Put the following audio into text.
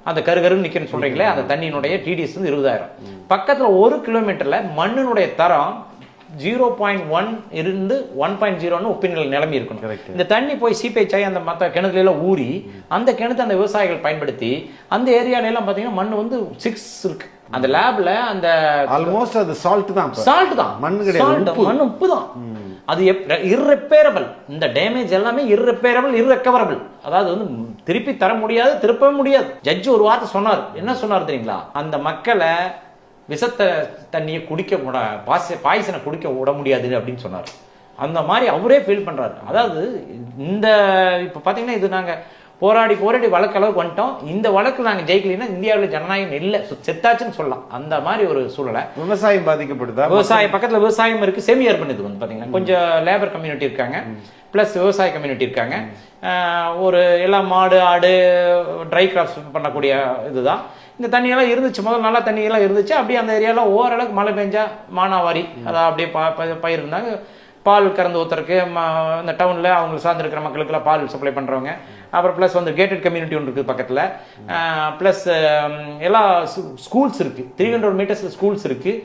அந்த கருகருன்னு நிற்கிறேன்னு சொல்றீங்களே அந்த தண்ணியினுடைய டிடிஎஸ் வந்து 20,000. பக்கத்தில் 1 கிலோமீட்டர்ல மண்ணினுடைய தரம் 0.1 இருந்து 1.0 உப்பிநிலை நிலைமை இருக்கணும். இந்த தண்ணி போய் சீப்பேஜ் ஆகி அந்த மற்ற கிணத்துல எல்லாம் ஊறி அந்த கிணத்து அந்த விவசாயிகள் பயன்படுத்தி அந்த ஏரியால எல்லாம் பாத்தீங்கன்னா மண் வந்து 6 இருக்கு. அந்த லேப்ல அந்த ஆல்மோஸ்ட் அது சால்ட் தான் மண் கிடையாது, மண் உப்பு தான். அது irreparable. இந்த டேமேஜ் எல்லாமே irrecoverable. அதாவது வந்து திருப்பி தர முடியாது, திருப்பவே முடியாது. ஜட்ஜ் ஒரு வார்த்தை சொன்னார். என்ன சொன்னார் தெரியுங்களா? அந்த மக்களை விஷத்த தண்ணியை குடிக்க பாய்சனை குடிக்க விட முடியாது அப்படின்னு சொன்னார். அந்த மாதிரி அவரே ஃபீல் பண்றாரு. அதாவது இந்த இப்ப பாத்தீங்கன்னா இது நாங்க போராடி வழக்கு அளவுக்கு வந்துட்டோம். இந்த வழக்கு நாங்க ஜெயிக்கலைன்னா இந்தியாவில் ஜனநாயகம் இல்லை, செத்தாச்சுன்னு சொல்லலாம். அந்த மாதிரி ஒரு சூழலை. விவசாயம் பாதிக்கப்படுதா? பக்கத்துல விவசாயம் இருக்கு, செமி அர்பன். இது வந்து பாத்தீங்கன்னா கொஞ்சம் லேபர் கம்யூனிட்டி இருக்காங்க, பிளஸ் விவசாய கம்யூனிட்டி இருக்காங்க. ஒரு எல்லாம் மாடு ஆடு ட்ரை கிராப்ஸ் பண்ணக்கூடிய இதுதான். இந்த தண்ணியெல்லாம் இருந்துச்சு, முதல்ல நல்லா தண்ணியெல்லாம் இருந்துச்சு. அப்படியே அந்த ஏரியாவில் ஓரளவுக்கு மழை பெஞ்சா மானாவாரி அதான் அப்படியே பயிர் இருந்தாங்க. பால் கறந்து ஊற்றுறதுக்கு இந்த டவுனில் அவங்க சார்ந்திருக்கிற மக்களுக்கெல்லாம் பால் சப்ளை பண்ணுறவங்க. அப்புறம் ப்ளஸ் வந்து கேட்டட் கம்யூனிட்டி ஒன்று இருக்குது பக்கத்தில். ப்ளஸ் எல்லா ஸ்கூல்ஸ் இருக்குது, 300 மீட்டர்ஸில் ஸ்கூல்ஸ் இருக்குது.